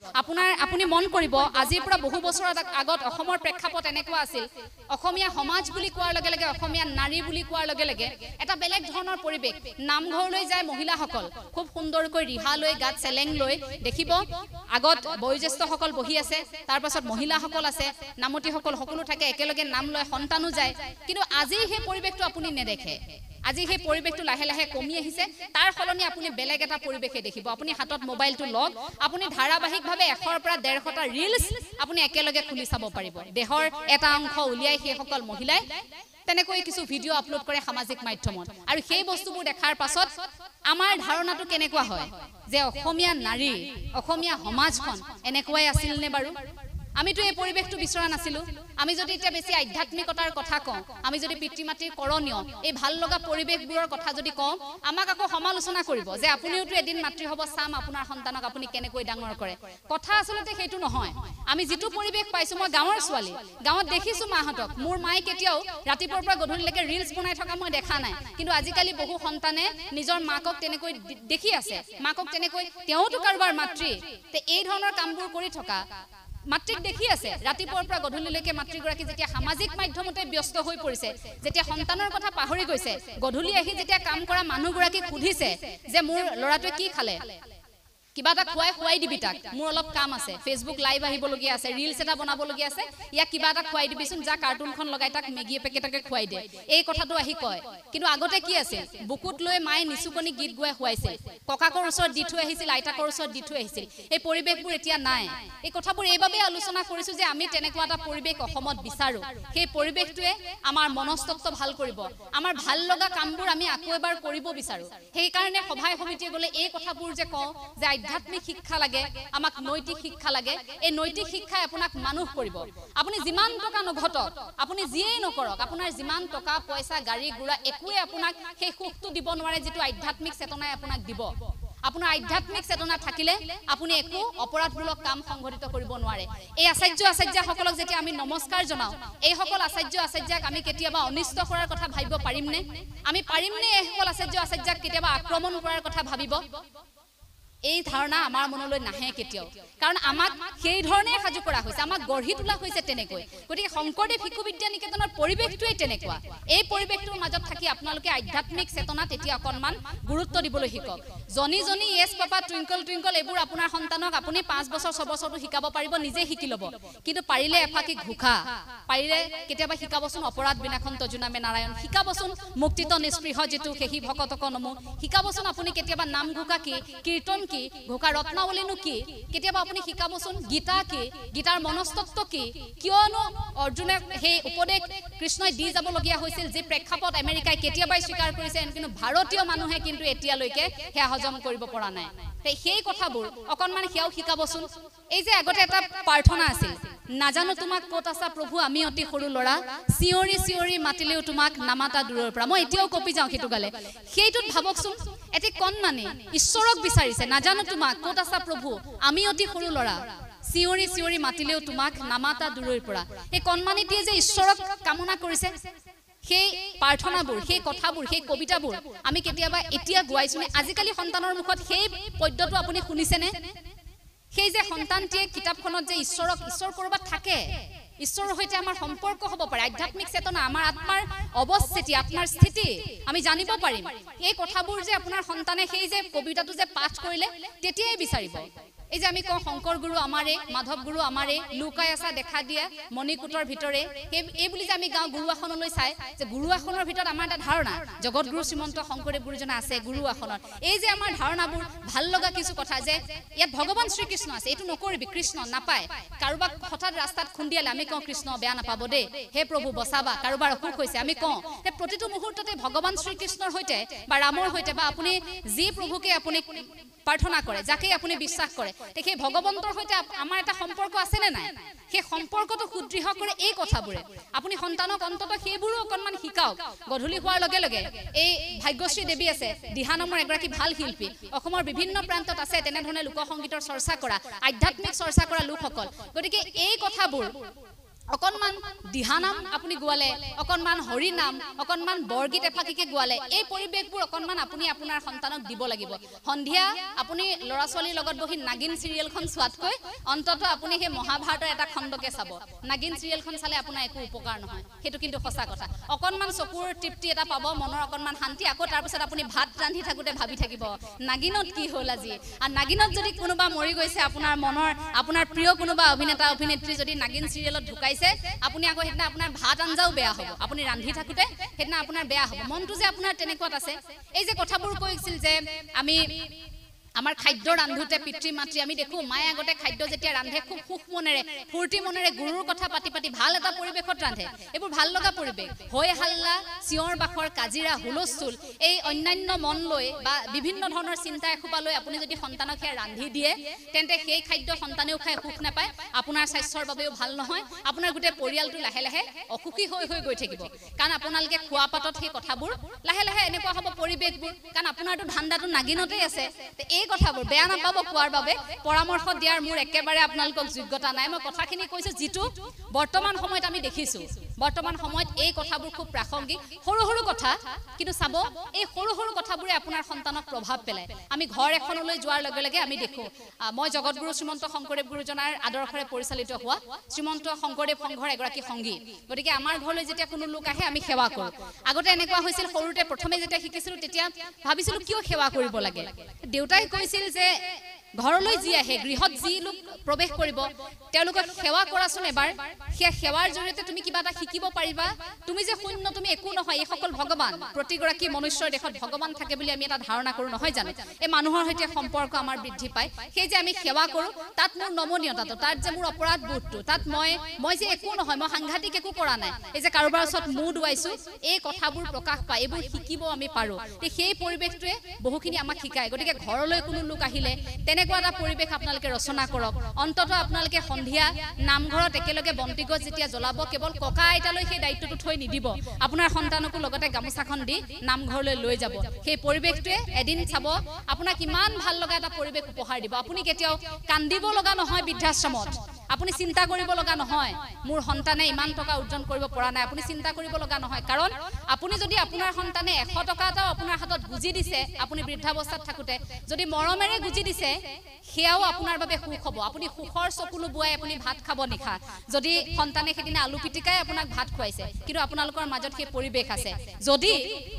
আপুনি মন কৰিব আজিৰ পৰা বহু বছৰ আগত অসমৰ প্ৰেক্ষাপট এনেকুৱা আছিল অসমীয়া সমাজ বুলি কোৱাৰ লগে লগে অসমীয়া নাৰী বুলি কোৱাৰ লগে লগে এটা বেলেগ ধৰণৰ পৰিবেশ নামঘৰলৈ যায় মহিলাসকল খুব সুন্দৰকৈ ৰিহা লৈ গাত চেলেং লৈ দেখিব আগত বয়োজ্যেষ্ঠসকল বহি আছে তাৰ পাছত মহিলাসকল আছে নামতীসকল সকলো থাকে একেলগে নাম লয় সন্তানো যায় কিন্তু আজি সেই পৰিবেশটো আপুনি নেদেখে আজি সেই পৰিবেশটো লাহে লাহে কমি আহিছে তাৰ ফলনি আপুনি বেলেগ এটা পৰিবেশে দেখিব আপুনি হাতত মোবাইলটো লগ আপুনি ধাৰাবাহিকভাৱে 100 পৰা 150টা ৰিলছ আপুনি একেলগে খুলি চাব পাৰিব দেহৰ এটা অংশ উলিয়াই সেই সকল মহিলাই তেনেকৈ কিছু ভিডিও আপলোড কৰে সামাজিক মাধ্যমত আৰু সেই বস্তুবোৰ দেখাৰ পাছত আমাৰ ধাৰণাটো কেনেকুৱা হয় যে অসমীয়া নাৰী অসমীয়া সমাজখন এনেকুৱাই আছিল নে বাৰু আমিতো এই পৰিবেশটো বিচৰা নাছিলো আমি যদি এটা বেছি আধ্যাত্মিকতাৰ কথা কওঁ আমি যদি পিতৃমাতৃৰ কৰণীয় এই ভাল লগা পৰিবেশবোৰৰ কথা যদি কওঁ আমাক আকৌ সমালোচনা কৰিব যে আপুনিওতো এদিন মাতৃ হ'ব চাম আপোনাৰ সন্তানক আপুনি কেনেকৈ ডাঙৰ কৰে কথা আসলতে সেইটো নহয় আমি যেটো পৰিবেশ পাইছো মই গাঁৱৰ ছোৱালী গাঁৱত দেখিছো মাহঁতক মোৰ মায়ে কেতিয়াও ৰাতিপুৱাৰ পৰা গধূলিলৈকে ৰিলছ বনাই থকা মই দেখা নাই কিন্তু আজিকালি বহু সন্তানে নিজৰ মাকক তেনেকৈ দেখি আছে মাকক তেনেকৈ তেওঁতো কাৰোবাৰ মাতৃ তে এই ধৰণৰ কামবোৰ কৰি থকা মাতৃক দেখি আছে ৰাতিপুৱাৰ পৰা গধূলিলৈকে মাতৃগৰাকী যেতিয়া সামাজিক মাধ্যমতে ব্যস্ত হৈ পৰিছে যেতিয়া সন্তানৰ কথা পাহৰি গৈছে গধূলি আহি যেতিয়া কাম কৰা মানুহগৰাকী সুধিছে যে মোৰ ল'ৰাটোৱে কি খালে কিবা এটা খুৱাই দিবি তাক মোৰ অলপ কাম আছে ফেসবুক লাইভ আহিবলগীয়া আছে ৰিলছ এটা বনাবলগীয়া আছে ইয়া কিবা এটা খুৱাই দিবিচোন যা কাৰ্টুনখন লগাই তাক মেগী পেকেটকে খুৱাই দে এই কথাটো আহি কয় কিন্তু আগতে কি আছে বুকুত লৈ মায়ে নিচুকনি গীত গোৱাই খুৱাইছিল ককাকৰ ওচৰত দি থৈ আহিছিল আইতাকৰ ওচৰত দি থৈ আহিছিল এই পৰিবেশবোৰ এতিয়া নাই এই কথাবোৰ এইভাবে আলোচনা কৰিছো যে আমি তেনেকুৱা এটা পৰিবেশ অসমত বিচাৰো সেই পৰিবেশটোৱে আমাৰ মনস্তত্ব ভাল কৰিব আমাৰ ভাল লগা কামবোৰ আমি আকৌ এবাৰ কৰিব বিচাৰো সেই কাৰণে সভাই সমিতিয়ে গলে এই কথাবোৰ যে কওঁ যে আধ্যাত্মিক শিক্ষা লাগে আমাক নৈতিক শিক্ষা লাগে এই নৈতিক শিক্ষাই আপোনাক মানুহ কৰিব আপুনি যিমান টকা নঘটক আপুনি যিয়েই নকৰক আপোনাৰ যিমান টকা পইচা গাড়ী গুৰা একোৱে আপোনাক সেই সুখটো দিব নোৱাৰে যেটো আধ্যাত্মিক চেতনাই আপোনাক দিব আপোনাৰ আধ্যাত্মিক চেতনা থাকিলে আপুনি একো অপৰাধমূলক কাম সংঘটিত কৰিব নোৱাৰে এই আচাৰ্যসকলক যেতিয়া আমি নমস্কাৰ জনাও এই সকল আচাৰ্যক আমি কেতিয়াবা অনিষ্ট কৰাৰ কথা ভাবিব পাৰিমনে আমি পাৰিমনে এই সকল আচাৰ্যক কেতিয়াবা আক্ৰমণ কৰাৰ কথা ভাবিব এই ধাৰণা আমাৰ মনলৈ নাহে কেতিয়াও কাৰণ আমাক সেই ধৰণে সাজু কৰা হৈছে আমাক গঢ়ি তোলা হৈছে তেনেকৈ গতিকে শংকৰদেৱ শিশু বিদ্যা নিকেতনৰ পৰিবেশটোই তেনেকুৱা এই পৰিবেশটোৰ মাজত থাকি আপোনালোকে আধ্যাত্মিক চেতনা তেতিয়া অকনমান গুৰুত্ব দিবলৈ শিকক জনি ইয়েছ পাপা টুইংকল টুইংকল এইবোৰ আপোনাৰ সন্তানক আপুনি 5 বছৰ 6 বছৰটো শিকাব পাৰিব নিজে শিকি ল'ব কিন্তু পাৰিলে এফাকি ঘুখা পাৰিলে কেতিয়াবা শিকাবচোন অপৰাধ বিনাখন তজুনামে নাৰায়ণ শিকাবচোন মুক্তিত নিষ্পৃহ যেটো কেহি ভকতক নমো শিকাবচোন আপুনি কেতিয়াবা নাম ঘুকা কি কীৰ্তন কি ঘোকা ৰত্নাৱলীনো কি কেতিয়াবা আপুনি শিকাবচোন গীতা কি গীতাৰ মনস্তত্ব কি কিয়নো অৰ্জুনে সেই উপদেশ কৃষ্ণই দি যাবলগীয়া হৈছিল যে প্ৰেক্ষাপট আমেৰিকাই কেতিয়াবাই স্বীকাৰ কৰিছে কিন্তু ভাৰতীয় মানুহে কিন্তু এতিয়ালৈকে হেয়া হজম কৰিব পৰা নাই সেই কথাবোৰ অকনমান হেয়াও শিকাবচোন এই যে আগতে এটা প্ৰাৰ্থনা আছিল নাজানো তোমাক ক'ত আছা প্ৰভু আমি অতি সৰু লৰা চিঞৰি চিঞৰি মাতিলেও তোমাক নামাতা দূৰৰ পৰা মই এতিয়াও কপি যাওঁ সেইটো গালে সেইটোত ভাবকচোন এটি কণমানি ঈশ্বৰক বিচাৰিছে নাজানো তোমাক ক'ত আছা প্ৰভু আমি অতি সৰু লৰা চিঞৰি চিঞৰি মাতিলেও তোমাক নামাতা দূৰৰ পৰা এই কণমানিটিয়ে যে ঈশ্বৰক কামনা কৰিছে সেই প্ৰাৰ্থনাবোৰ সেই কথাবোৰ সেই কবিতাবোৰ আমি কেতিয়াবা এতিয়া গুৱাইছুনে আজিকালি সন্তানৰ মুখত সেই পদ্যটো আপুনি শুনিছেনে সেই যে সন্তানটিয়ে কিতাপখনত যে ঈশ্বৰ কৰবাত থাকে ঈশ্বৰৰ সৈতে আমাৰ সম্পৰ্ক হ'ব পাৰে আধ্যাত্মিক চেতনা আমাৰ আত্মাৰ অৱস্থিতি আত্মাৰ স্থিতি আমি জানিব পাৰিম এই কথাবোৰ যে আপোনাৰ সন্তানে সেই যে কবিতাটো যে পাঠ কৰিলে তেতিয়াই বিচাৰিব এই যে আমি কওঁ শংকৰ গুৰু আমাৰে মাধৱ গুৰু আমাৰে লুকাই আসা দেখা দিয়া মণিকূটৰ ভিতৰে এই বুলি যে আমি গাঁও গুৰু আসনলৈ চাই যে গুৰু আসনৰ ভিতৰত আমাৰ এটা ধাৰণা জগত গুৰু শ্ৰীমন্ত শংকৰদেৱ গুৰুজনা আছে গুৰু আসনত এই যে আমাৰ ধাৰণাবোৰ ভাল লগা কিছু কথা যে ইয়াত ভগৱান শ্ৰীকৃষ্ণ আছে এইটো নকৰিবি কৃষ্ণ নাপায় কাৰোবাক হঠাৎ ৰাস্তাত খুন্দিয়ালে আমি কওঁ কৃষ্ণ বেয়া নাপাব দেই হে প্ৰভু বচাবা কাৰোবাৰ অসুখ হৈছে আমি কওঁ যে প্ৰতিটো মুহূৰ্ততে ভগৱান শ্ৰীকৃষ্ণৰ সৈতে বা ৰামৰ সৈতে বা আপুনি যি প্ৰভুকে আপুনি প্ৰাৰ্থনা কৰে যাকে আপুনি বিশ্বাস কৰে সেই ভগৱন্তৰ সৈতে আমাৰ এটা সম্পৰ্ক আছে নে নাই সেই সম্পৰ্কটো সুদৃঢ় কৰে এই কথাবোৰে আপুনি সন্তানক অন্তত সেইবোৰো অকনমান শিকাওক গধূলি হোৱাৰ লগে লগে এই ভাগ্যশ্ৰী দেৱী আছে দিহা নামৰ এগৰাকী ভাল শিল্পী অসমৰ বিভিন্ন প্ৰান্তত আছে তেনেধৰণে লোক সংগীতৰ চৰ্চা কৰা আধ্যাত্মিক চৰ্চা কৰা লোকসকল গতিকে এই কথাবোৰ অকণমান দিহানাম আপুনি গোৱালে, অকণমান হৰি নাম, অকণমান বৰগীত এফাকিকে গোৱালে, এই পৰিৱেশবোৰ অকণমান আপুনি আপোনাৰ সন্তানক দিব লাগিব। সন্ধিয়া আপুনি ল'ৰা ছোৱালীৰ লগত বহি নাগিন চিৰিয়েলখন চোৱাতকৈ অন্ততঃ আপুনি সেই মহাভাৰতৰ এটা খণ্ডকে চাব। নাগিন চিৰিয়েলখন চালে আপোনাৰ একো উপকাৰ নহয়, সেইটো কিন্তু সঁচা কথা। অকণমান চকুৰ তৃপ্তি এটা পাব, মনৰ অকণমান শান্তি, আকৌ তাৰপিছত আপুনি ভাত ৰান্ধি থাকোঁতে ভাবি থাকিব নাগিনত কি হ'ল আজি। আৰু নাগিনত যদি কোনোবা মৰি গৈছে, আপোনাৰ মনৰ আপোনাৰ প্ৰিয় কোনোবা অভিনেতা অভিনেত্ৰী যদি নাগিন চিৰিয়েলত ঢুকাইছে, আপুনি আকৌ সেইদিনা আপোনাৰ ভাত আঞ্জাও বেয়া হ'ব, আপুনি ৰান্ধি থাকোঁতে সেইদিনা আপোনাৰ বেয়া হ'ব। মনটো যে আপোনাৰ তেনেকুৱাত আছে, এই যে কথাবোৰ কৈছিল যে আমি আমাৰ খাদ্য ৰান্ধোতে পিতৃ মাতৃ আমি দেখো মায়ে আগতে খাদ্য যেতিয়া ৰান্ধে খুব সুখ মনেৰে ফূৰ্তি মনেৰে গুৰুৰ কথা পাতি পাতি ভাল এটা পৰিৱেশত ৰান্ধে। এইবোৰ ভাল লগা পৰিৱেশ, হৈ হাল্লা, চিঞৰ বাখৰ, কাজিৰা, হুলস্থুল, এই অন্যান্য মন লৈ বা বিভিন্ন ধৰণৰ চিন্তা এসোপা লৈ আপুনি যদি সন্তানক সেয়া ৰান্ধি দিয়ে, তেন্তে সেই খাদ্য সন্তানেও খাই সুখ নাপায়, আপোনাৰ স্বাস্থ্যৰ বাবেও ভাল নহয়, আপোনাৰ গোটেই পৰিয়ালটো লাহে লাহে অসুখী হৈ হৈ গৈ থাকিব। কাৰণ আপোনালোকে খোৱা পাতত সেই কথাবোৰ লাহে লাহে এনেকুৱা হ'ব পৰিৱেশবোৰ, কাৰণ আপোনাৰতো ধান্দাটো নাগিনতেই আছে। এই কথাবোৰ বেয়া নাপাব কোৱাৰ বাবে, পৰামৰ্শ দিয়াৰ মোৰ একেবাৰে আপোনালোকক যোগ্যতা নাই। মই কথাখিনি কৈছোঁ যিটো বৰ্তমান সময়ত আমি দেখিছোঁ, বৰ্তমান সময়ত এই কথাবোৰ খুব প্ৰাসংগিক, সৰু সৰু কথা, কিন্তু চাব এই সৰু সৰু কথাবোৰে আপোনাৰ সন্তানক প্ৰভাৱ পেলায়। আমি ঘৰ এখনলৈ যোৱাৰ লগে লগে আমি দেখোঁ, মই জগতগুৰু শ্ৰীমন্ত শংকৰদেৱ গুৰুজনাৰ আদৰ্শৰে পৰিচালিত হোৱা শ্ৰীমন্ত শংকৰদেৱ সংঘৰ এগৰাকী সংগী, গতিকে আমাৰ ঘৰলৈ যেতিয়া কোনো লোক আহে আমি সেৱা কৰোঁ। আগতে এনেকুৱা হৈছিল, সৰুতে প্ৰথমে যেতিয়া শিকিছিলোঁ তেতিয়া ভাবিছিলোঁ কিয় সেৱা কৰিব লাগে। দেউতাই কৈছিল যে ঘৰলৈ যি আহে, গৃহত যি লোক প্ৰৱেশ কৰিব তেওঁলোকক সেৱা কৰাচোন এবাৰ, সেই সেৱাৰ জৰিয়তে তুমি কিবা এটা শিকিব পাৰিবা। তুমি যে শূন্য, তুমি একো নহয়, এইসকল ভগৱান, প্ৰতিগৰাকী মনুষ্যৰ দেশত ভগৱান থাকে বুলি আমি এটা ধাৰণা কৰোঁ নহয় জানো। এই মানুহৰ সৈতে সম্পৰ্ক আমাৰ বৃদ্ধি পায়, সেই যে আমি সেৱা কৰোঁ তাত মোৰ নমনীয়তাটো, তাত যে মোৰ অপৰাধ বোধটো, তাত মই যে একো নহয়, মই সাংঘাতিক একো কৰা নাই, এই যে কাৰোবাৰ ওচৰত মূৰ দুৱাইছোঁ, এই কথাবোৰ প্ৰকাশ পায়, এইবোৰ শিকিব আমি পাৰোঁ। সেই পৰিৱেশটোৱে বহুখিনি আমাক শিকায়। গতিকে ঘৰলৈ কোনো লোক আহিলে তেনেকুৱা এটা পৰিৱেশ আপোনালোকে ৰচনা কৰক। অন্ততঃ আপোনালোকে সন্ধিয়া নামঘৰত একেলগে বন্তি গছ যেতিয়া জ্বলাব, কেৱল ককা আইতালৈ সেই দায়িত্বটো থৈ নিদিব, আপোনাৰ সন্তানকো লগতে গামোচাখন দি নামঘৰলৈ লৈ যাব। সেই পৰিৱেশটোৱে এদিন চাব আপোনাক ইমান ভাল লগা এটা পৰিৱেশ উপহাৰ দিব। আপুনি কেতিয়াও কান্দিব লগা নহয় বৃদ্ধাশ্ৰমত, আপুনি চিন্তা কৰিব লগা নহয় মোৰ সন্তানে ইমান টকা অৰ্জন কৰিব পৰা নাই, আপুনি চিন্তা কৰিব লগা নহয়। কাৰণ আপুনি যদি আপোনাৰ সন্তানে 100 টকা এটাও আপোনাৰ হাতত গুজি দিছে, আপুনি বৃদ্ধাৱস্থাত থাকোঁতে যদি মৰমেৰে গুজি দিছে, সেয়াও আপোনাৰ বাবে সুখ হ'ব। আপুনি সুখৰ চকুলো বোৱাই আপুনি ভাত খাব নিশা, যদি সন্তানে সেইদিনা আলু পিটিকাই আপোনাক ভাত খুৱাইছে, কিন্তু আপোনালোকৰ মাজত সেই পৰিৱেশ আছে। যদি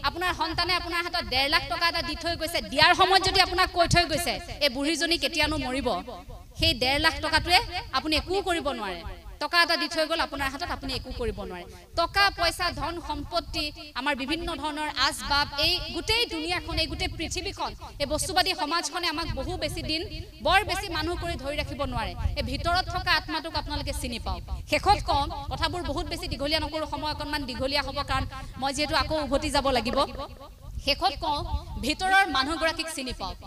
আপোনাৰ সন্তানে আপোনাৰ হাতত 1.5 লাখ টকা এটা দি থৈ গৈছে, দিয়াৰ সময়ত যদি আপোনাক কৈ থৈ গৈছে এই বুঢ়ীজনী কেতিয়ানো মৰিব, সেই 1.5 লাখ টকাটোৱে আপুনি একো কৰিব নোৱাৰে। টকা এটা দি থৈ গ'ল আপোনাৰ হাতত, আপুনি একো কৰিব নোৱাৰে। টকা পইচা, ধন সম্পত্তি, আমাৰ বিভিন্ন ধৰণৰ আচবাব, এই গোটেই দুনিয়াখন, এই গোটেই পৃথিৱীখন, এই বস্তুবাদী সমাজখনে আমাক বহু বেছি দিন বৰ বেছি মানুহ কৰি ধৰি ৰাখিব নোৱাৰে। এই ভিতৰত থকা আত্মাটোক আপোনালোকে চিনি পাওক। শেষত কওঁ, কথাবোৰ বহুত বেছি দীঘলীয়া নকৰোঁ, সময় অকণমান দীঘলীয়া হ'ব কাৰণ মই যিহেতু আকৌ উভতি যাব লাগিব। শেষত কওঁ, ভিতৰৰ মানুহগৰাকীক চিনি পাওক।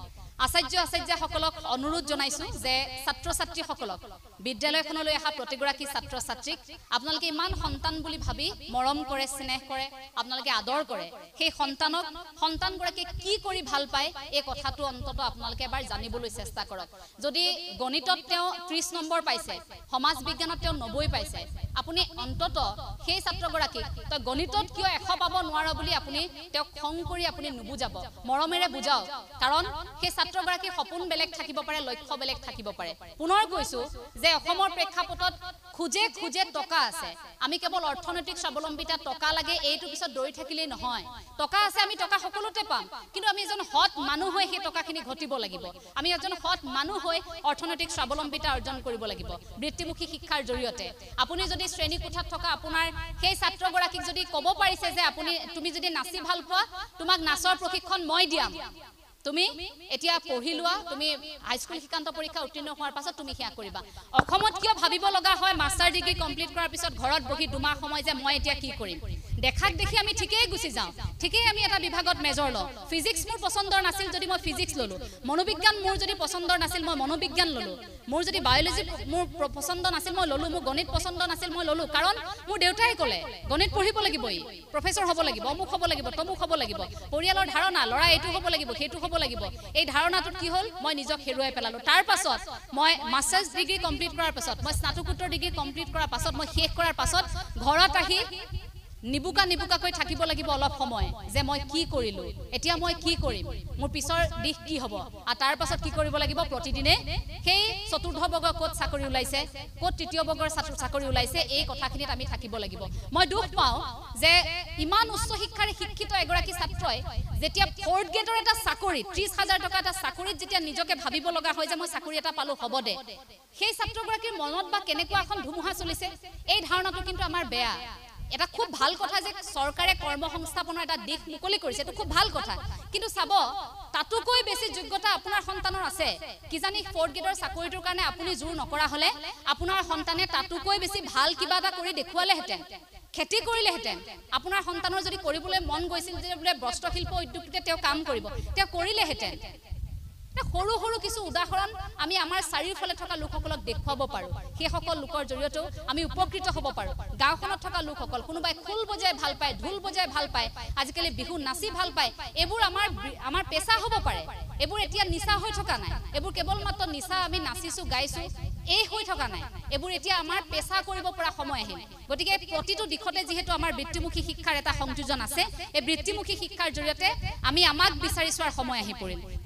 আচাৰ্যসকলক অনুৰোধ জনাইছোঁ যে ছাত্ৰ ছাত্ৰীসকলক, বিদ্যালয়খনলৈ অহা প্ৰতিগৰাকী ছাত্ৰ ছাত্ৰীক আপোনালোকে ইমান সন্তান বুলি ভাবি মৰম কৰে, স্নেহ কৰে, আপোনালোকে আদৰ কৰে, সেই সন্তানগৰাকীয়ে কি কৰি ভাল পায় এই কথাটো অন্ততঃ আপোনালোকে এবাৰ জানিবলৈ চেষ্টা কৰক। যদি গণিতত তেওঁ 30 নম্বৰ পাইছে, সমাজ বিজ্ঞানত তেওঁ 90 পাইছে, আপুনি অন্ততঃ সেই ছাত্ৰগৰাকীক তই গণিতত কিয় 100 পাব নোৱাৰ বুলি আপুনি তেওঁক খং কৰি আপুনি নুবুজাব, মৰমেৰে বুজাওক। কাৰণ সেই ছাত্ৰগৰাকীৰ সপোন বেলেগ থাকিব পাৰে, লক্ষ্য বেলেগ থাকিব পাৰে। পুনৰ কৈছোঁ যে অসমৰ প্ৰেক্ষাপটত খুজে খুজে টকা আছে, আমি কেৱল অৰ্থনৈতিক স্বাৱলম্বিতা টকা লাগে এইটো পিছত দৌৰি থাকিলেই নহয়। টকা আছে, আমি টকা সকলোতে পাম, কিন্তু আমি এজন সৎ মানুহ হৈ সেই টকাখিনি ঘটিব লাগিব। আমি এজন সৎ মানুহ হৈ অৰ্থনৈতিক স্বাৱলম্বিতা অৰ্জন কৰিব লাগিব বৃত্তিমুখী শিক্ষাৰ জৰিয়তে। আপুনি যদি শ্ৰেণীকোঠাত থকা আপোনাৰ সেই ছাত্ৰগৰাকীক যদি ক'ব পাৰিছে যে তুমি যদি নাচি ভাল পোৱা, তোমাক নাচৰ প্ৰশিক্ষণ মই দিয়াম, তুমি এতিয়া পঢ়ি লোৱা, তুমি হাইস্কুল শিক্ষান্ত পৰীক্ষা উত্তীৰ্ণ হোৱাৰ পাছত তুমি সেয়া কৰিবা। অসমত কিয় ভাবিব লগা হয় মাষ্টাৰ ডিগ্ৰী কমপ্লিট কৰাৰ পিছত ঘৰত বহি 2 মাহ সময় যে মই এতিয়া কি কৰিম? দেখাক দেখি আমি ঠিকই গুছি যাও ঠিকই আমি এটা বিভাগত মেজৰ ল ফিজিক্স মোৰ পছন্দৰ নাছিল যদি মই ফিজিক্স ললো মনোবিজ্ঞান মোৰ যদি পছন্দৰ নাছিল মই মনোবিজ্ঞান ললো মোৰ যদি বায়োলজি মোৰ পছন্দ নাছিল মই ললো মোৰ গণিত পছন্দ নাছিল মই ললো কাৰণ মোৰ দেউতাই ক'লে গণিত পঢ়িব লাগিবই প্ৰফেসৰ হ'ব লাগিব অমুক হ'ব লাগিব তমুক হ'ব লাগিব পৰিয়ালৰ ধাৰণা লৰা এটো হ'ব লাগিব হেতু হ'ব লাগিব এই ধাৰণাটোত কি হ'ল মই নিজক হেৰুৱাই পেলালো তাৰ পাছত মই মাষ্টাৰ্ছ ডিগ্ৰী কমপ্লিট কৰাৰ পাছত মই স্নাতকোত্তৰ ডিগ্ৰী কমপ্লিট কৰাৰ পাছত মই শেষ কৰাৰ পাছত ঘৰত আহি নিবুকা কৈ থাকিব লাগিব অলপ সময় যে মই কি কৰিলো এতিয়া মই কি কৰিম মোৰ পিছৰ দিশ কি হ'ব আৰু তাৰ পাছত কি কৰিব লাগিব প্ৰতিদিনে সেই চতুৰ্থ বৰ্গৰ কোট চাকৰি ওলাইছে কোট তৃতীয় বৰ্গৰ চাকৰি ওলাইছে এই কথাখিনিত আমি থাকিব লাগিব মই দুখ পাওঁ যে ইমান উচ্চ শিক্ষাৰে শিক্ষিত এগৰাকী ছাত্ৰই যেতিয়া ফৰ্থ গ্ৰেডৰ এটা চাকৰি ৩০,০০০ টকা এটা চাকৰিত যেতিয়া নিজকে ভাবিব লগা হয় যে মই চাকৰি এটা পালো হ'ব দে সেই ছাত্ৰগৰাকীৰ মনত বা কেনেকুৱা এখন ধুমুহা চলিছে এই ধাৰণাটো কিন্তু আমাৰ বেয়া এটা খুব ভাল কথা যে সৰকাৰে কৰ্মসংস্থাপনৰ এটা দিশ মুকলি কৰিছে এটো খুব ভাল কথা কিন্তু চাব তাতোকৈ বেছি যোগ্যতা আপোনাৰ সন্তানৰ আছে কিজানি ফৰ্থ গ্ৰেডৰ চাকৰিটোৰ কাৰণে আপুনি জোৰ নকৰা হলে আপোনাৰ সন্তানে তাতোকৈ বেছি ভাল কিবা এটা কৰি দেখুৱালে হেতেন খেতি কৰিলে হেতেন আপোনাৰ সন্তানৰ যদি কৰিবলৈ মন গৈছিল যে বোলে বস্ত্ৰশিল্প উদ্যোগতে তেওঁ কাম কৰিব তেওঁ কৰিলে হেতেন সৰু সৰু কিছু উদাহৰণ আমি আমাৰ চাৰিওফালে থকা লোকসকলক দেখুৱাব পাৰো সেই সকল লোকৰ জৰিয়তে আমি উপকৃত হ'ব পাৰো গাঁওখনত থকা লোকসকল কোনোবাই খোল বজাই ভাল পায় ঢোল বজাই ভাল পায় আজিকালি বিহু নাচি ভাল পায় এবোৰ আমাৰ পেশা হ'ব পাৰে এবোৰ এতিয়া নিচা হৈ থকা নাই এবোৰ কেৱল মাত্ৰ নিচা আমি নাচিছো গাইছো এই হৈ থকা নাই এবোৰ এতিয়া আমাৰ পেশা কৰিব পৰা সময় আহিল গতিকে প্ৰতিটো দিশতে যেহেতু আমাৰ বৃত্তিমুখী শিক্ষাৰ এটা সংযোজন আছে এই বৃত্তিমুখী শিক্ষাৰ জৰিয়তে আমি আমাক বিচাৰি চোৱাৰ সময় আহি পৰিল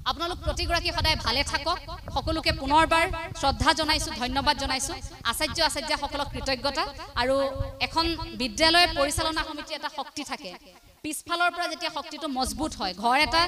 আপোনালোক প্ৰতিগৰাকী সদায় ভালে থাকক সকলোকে পুনৰবাৰ শ্ৰদ্ধা জনাইছো ধন্যবাদ জনাইছো আচাৰ্য সকলক কৃতজ্ঞতা আৰু এখন বিদ্যালয় পৰিচালনা সমিতি এটা শক্তি থাকে পিছফালৰ পৰা যেতিয়া শক্তিটো মজবুত হয় ঘৰ এটা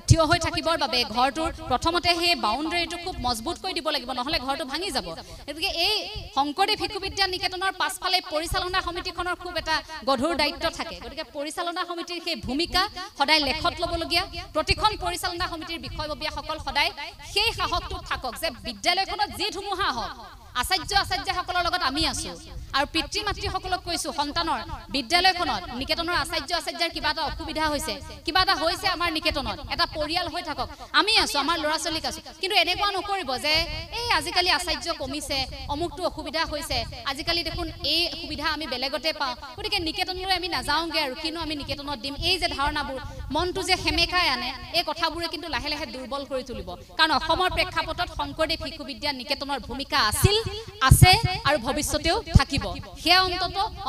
থিয় হৈ থাকিবৰ বাবে ঘৰটোৰ প্ৰথমতে হে বাউণ্ডাৰীটো খুব মজবুত কৰি দিব লাগিব নহলে ঘৰটো ভাঙি যাব গতিকে এই শংকৰদেৱ শিশু বিদ্যা নিকেতনৰ পাছফালে পৰিচালনা সমিতিখনৰ খুব এটা গধুৰ দায়িত্ব থাকে গতিকে পৰিচালনা সমিতিৰ সেই ভূমিকা সদায় লেখত ল'বলগীয়া প্ৰতিখন পৰিচালনা সমিতিৰ বিষয়ববীয়াসকল সদায় সেই সাহসটো থাকক যে বিদ্যালয়খনত যি ধুমুহা হওক আচাৰ্যসকলৰ লগত আমি আছো আৰু পিতৃ মাতৃসকলক কৈছো সন্তানৰ বিদ্যালয়খনত নিকেতনৰ আচাৰ্যৰ কিবা এটা অসুবিধা হৈছে কিবা এটা হৈছে আমাৰ নিকেতনত এটা পৰিয়াল হৈ থাকক আমি আছো আমাৰ ল'ৰা ছোৱালীক আছো কিন্তু এনেকুৱা নকৰিব যে এই আজিকালি আচাৰ্য কমিছে অমুকটো অসুবিধা হৈছে আজিকালি দেখোন এই সুবিধা আমি বেলেগতে পাওঁ গতিকে নিকেতনলৈ আমি নাযাওঁগে আৰু কিনো আমি নিকেতনত দিম এই যে ধাৰণাবোৰ মনটো যে হেমেকাই আনে এই কথাবোৰে কিন্তু লাহে লাহে দুৰ্বল কৰি তুলিব কাৰণ অসমৰ প্ৰেক্ষাপটত শংকৰদেৱ শিশু বিদ্যা নিকেতনৰ ভূমিকা আছিল আছে আৰু ভৱিষ্যতেও থাকিব হেয়া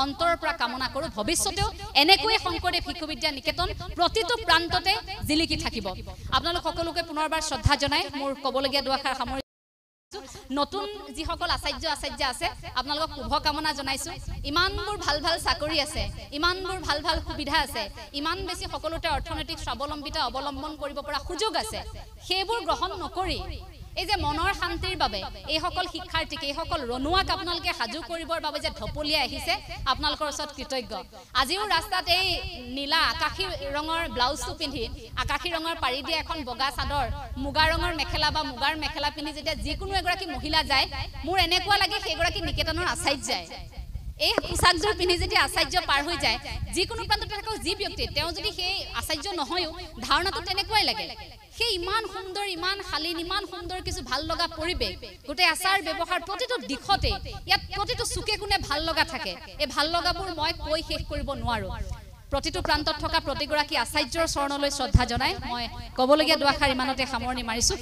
অন্তৰৰ পৰা কামনা কৰো ভৱিষ্যতেও এনেকৈ শংকৰদেৱ শিশু বিদ্যা নিকেতন প্ৰতিটো প্ৰান্ততে জিলিকি থাকিব আপোনালোক সকলোকে পুনৰবাৰ শ্ৰদ্ধা জনাই মোৰ কবলগীয়া দুআষাৰ সামৰি নতুন যি সকল আচাৰ্য আছে আপোনালোকক শুভকামনা জনাইছো ইমানবোৰ ভাল ভাল চাকৰি আছে ইমানবোৰ ভাল ভাল সুবিধা আছে ইমান বেছি সকলোতে অৰ্থনৈতিক স্বাৱলম্বিতা অৱলম্বন কৰিব পৰা সুযোগ আছে সেইবোৰ গ্ৰহণ নকৰি এই যে মনৰ শান্তিৰ বাবে এই সকল শিক্ষাৰ্থীক এই সকল ৰনুৱাক আপোনালোকে সাজু কৰিবৰ বাবে যে ঢপলিয়াই আহিছে আপোনালোকৰ ওচৰত কৃতজ্ঞ আজিও ৰাস্তাত এই নীলা আকাশী ৰঙৰ ব্লাউজটো পিন্ধি আকাশী ৰঙৰ পাৰি দিয়া এখন বগা চাদৰ মুগা ৰঙৰ মেখেলা বা মুগাৰ মেখেলা পিন্ধি যেতিয়া যিকোনো এগৰাকী মহিলা যায় মোৰ এনেকুৱা লাগে সেইগৰাকী নিকেতনৰ আচাৰ্যাই এই পোচাকযোৰ পিন্ধি যেতিয়া আচাৰ্য পাৰ হৈ যায় যিকোনো প্ৰান্ততে থাকক যি ব্যক্তি তেওঁ যদি সেই আচাৰ্য নহয়ও ধাৰণাটো তেনেকুৱাই লাগে সেই ইমান সুন্দৰ ইমান শালীন ইমান সুন্দৰ কিছু ভাল লগা পৰিৱেশ গোটেই আচাৰ ব্যৱহাৰ প্ৰতিটো দিশতে ইয়াত প্ৰতিটো চুকে কোণে ভাল লগা থাকে এই ভাল লগাবোৰ মই কৈ শেষ কৰিব নোৱাৰো প্ৰতিটো প্ৰান্তত থকা প্ৰতিগৰাকী আচাৰ্যৰ চৰণলৈ শ্ৰদ্ধা জনাই মই কবলগীয়া দুআষাৰ ইমানতে সামৰণি মাৰিছো